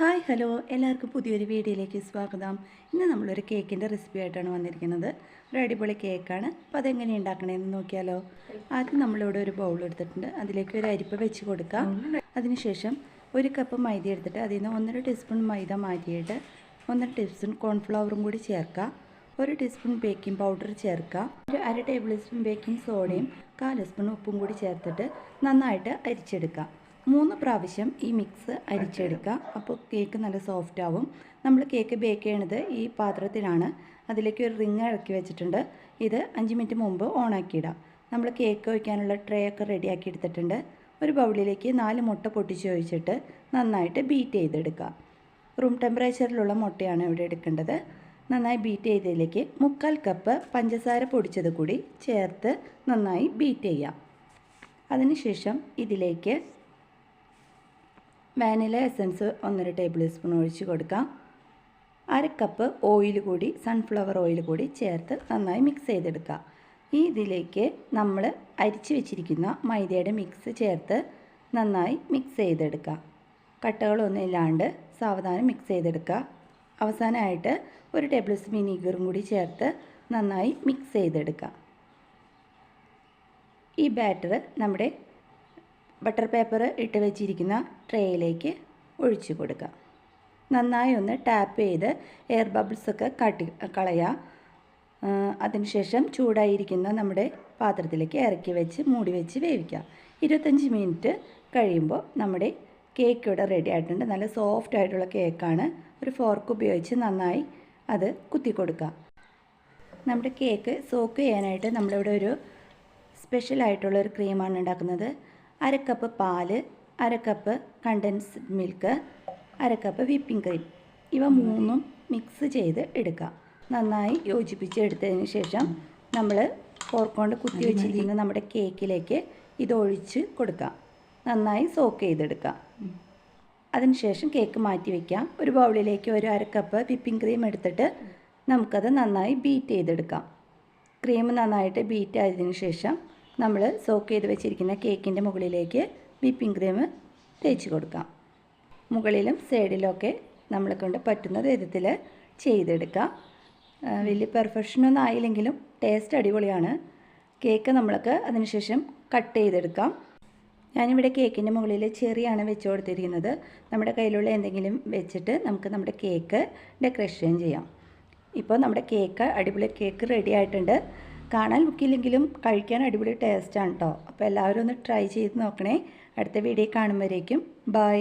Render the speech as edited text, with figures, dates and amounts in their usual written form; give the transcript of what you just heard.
Hi hello എല്ലാവർക്കും പുതിയൊരു വീഡിയോയിലേക്ക് സ്വാഗതം. ഇന്ന് നമ്മളൊരു കേക്കിൻ്റെ റെസിപ്പി ആയിട്ടാണ് വന്നിരിക്കുന്നത്. ഒരു അടിപൊളി കേക്കാണ്. അപ്പോൾ അതെങ്ങനെ ഉണ്ടാക്കണമെന്ന് നോക്കിയാലോ. ആദ്യം നമ്മളിവിടെ ഒരു ബൗൾ എടുത്തിട്ടുണ്ട്. അതിലേക്ക് ഒരു അരിപ്പ വെച്ച് കൊടുക്കാം. അതിനുശേഷം ഒരു കപ്പ് മൈദ എടുത്തിട്ട് അതിൽ നിന്ന് 1.5 ടീസ്പൂൺ മൈദ മാറ്റിയിട്ട് 1.5 ടീസ്പൂൺ കോൺഫ്ലവറും കൂടി ചേർക്കാം. 1 ടീസ്പൂൺ ബേക്കിംഗ് പൗഡർ ചേർക്കാം. ഒരു 1/2 ടേബിൾ സ്പൂൺ ബേക്കിംഗ് സോഡയും 1/4 സ്പൂൺ ഉപ്പും കൂടി ചേർത്തിട്ട് നന്നായിട്ട് അരിച്ചെടുക്കാം. 3 പ്രാവശ്യം ഈ മിക്സ് അരിച്ചെടുക്കുക. അപ്പോൾ കേക്ക് നല്ല സോഫ്റ്റ് ആവും. നമ്മൾ കേക്ക് ബേക്ക് ചെയ്യണത് ഈ പാത്രത്തിലാണ്. അതിലേക്ക് ഒരു റിങ് ഇറക്കി വെച്ചിട്ടുണ്ട്. ഇത് 5 മിനിറ്റ് മുമ്പ് ഓണാക്കിയിടാം. നമ്മൾ കേക്ക് വയ്ക്കാനുള്ള ട്രേ ഒക്കെ റെഡിയാക്കി എടുത്തിട്ടുണ്ട്. ഒരു ബൗളിലേക്ക് 4 മുട്ട പൊട്ടിച്ച് ഒഴിച്ചിട്ട് നന്നായിട്ട് ബീറ്റ് ചെയ്തെടുക്കുക. റൂം ടെമ്പറേച്ചറിലുള്ള മുട്ടയാണ് ഇവിടെ എടുക്കേണ്ടത്. നന്നായി ബീറ്റ് ചെയ്തതിലേക്ക് 3/4 കപ്പ് പഞ്ചസാര പൊടിച്ചത് കൂടി ചേർത്ത് നന്നായി ബീറ്റ് ചെയ്യാം. അതിനുശേഷം ഇതിലേക്ക് വാനില എസൻസ് 1.5 ടേബിൾ സ്പൂൺ ഒഴിച്ച് കൊടുക്കാം. 1/2 കപ്പ് ഓയിൽ കൂടി സൺഫ്ലവർ ഓയിൽ കൂടി ചേർത്ത് നന്നായി മിക്സ് ചെയ്തെടുക്കുക. ഇതിലേക്ക് നമ്മൾ അരിച്ച് വെച്ചിരിക്കുന്ന മൈദയുടെ മിക്സ് ചേർത്ത് നന്നായി മിക്സ് ചെയ്തെടുക്കുക. കട്ടകളൊന്നും ഇല്ലാണ്ട് സാവധാനം മിക്സ് ചെയ്തെടുക്കുക. അവസാനമായിട്ട് 1 ടേബിൾ സ്പൂൺ വിനീഗറും കൂടി ചേർത്ത് നന്നായി മിക്സ് ചെയ്തെടുക്കുക. ഈ ബാറ്റർ നമ്മുടെ ബട്ടർ പേപ്പർ ഇട്ട് വെച്ചിരിക്കുന്ന ട്രേയിലേക്ക് ഒഴിച്ചു കൊടുക്കുക. നന്നായി ഒന്ന് ടാപ്പ് ചെയ്ത് എയർ ബബിൾസൊക്കെ കളയുക. അതിനുശേഷം ചൂടായിരിക്കുന്ന നമ്മുടെ പാത്രത്തിലേക്ക് ഇറക്കി വെച്ച് മൂടി വെച്ച് വേവിക്കുക. 25 മിനിറ്റ് കഴിയുമ്പോൾ നമ്മുടെ കേക്ക് ഇവിടെ റെഡി ആയിട്ടുണ്ട്. നല്ല സോഫ്റ്റ് ആയിട്ടുള്ള കേക്കാണ്. ഒരു ഫോർക്ക് ഉപയോഗിച്ച് നന്നായി അത് കുത്തി കൊടുക്കുക. നമ്മുടെ കേക്ക് സോക്ക് ചെയ്യാനായിട്ട് നമ്മളിവിടെ ഒരു സ്പെഷ്യലായിട്ടുള്ളൊരു ക്രീമാണ് ഉണ്ടാക്കുന്നത്. 1/2 കപ്പ് പാല്, 1/2 cup condensed milk, 1/2 cup whipping cream, ഇവ മൂന്നും മിക്സ് ചെയ്ത് എടുക്കുക. നന്നായി യോജിപ്പിച്ചെടുത്തതിന് ശേഷം നമ്മൾ ഫോർക്ക് കുത്തി വെച്ചിരിക്കുന്ന നമ്മുടെ കേക്കിലേക്ക് ഇതൊഴിച്ച് കൊടുക്കാം. നന്നായി സോക്ക് ചെയ്തെടുക്കുക. അതിനുശേഷം കേക്ക് മാറ്റി വയ്ക്കാം. ഒരു ബൗളിലേക്ക് ഒരു 1/2 കപ്പ് വിപ്പിംഗ് ക്രീം എടുത്തിട്ട് നമുക്കത് നന്നായി ബീറ്റ് ചെയ്തെടുക്കാം. ക്രീം നന്നായിട്ട് ബീറ്റ് ആയതിനു ശേഷം നമ്മൾ സോക്ക് ചെയ്ത് വെച്ചിരിക്കുന്ന കേക്കിൻ്റെ മുകളിലേക്ക് വിപ്പിംഗ് ക്രീം തേച്ച് കൊടുക്കാം. മുകളിലും സൈഡിലൊക്കെ നമ്മളെ കൊണ്ട് പറ്റുന്ന വിധത്തിൽ ചെയ്തെടുക്കാം. വലിയ പെർഫെക്ഷനൊന്നും ആയില്ലെങ്കിലും ടേസ്റ്റ് അടിപൊളിയാണ്. കേക്ക് നമ്മൾക്ക് അതിനുശേഷം കട്ട് ചെയ്തെടുക്കാം. ഞാനിവിടെ കേക്കിൻ്റെ മുകളിൽ ചെറിയാണ് വെച്ച് കൊടുത്തിരിക്കുന്നത്. നമ്മുടെ കയ്യിലുള്ള എന്തെങ്കിലും വെച്ചിട്ട് നമുക്ക് നമ്മുടെ കേക്ക് ഡെക്കറേഷൻ ചെയ്യാം. ഇപ്പോൾ നമ്മുടെ കേക്ക് അടിപൊളി കേക്ക് റെഡി ആയിട്ടുണ്ട്. കാണാൻ ലുക്കില്ലെങ്കിലും കഴിക്കാൻ അടിപൊളി ടേസ്റ്റാണ് കേട്ടോ. അപ്പോൾ എല്ലാവരും ഒന്ന് ട്രൈ ചെയ്ത് നോക്കണേ. അടുത്ത വീഡിയോ കാണുമ്പോഴേക്കും ബൈ.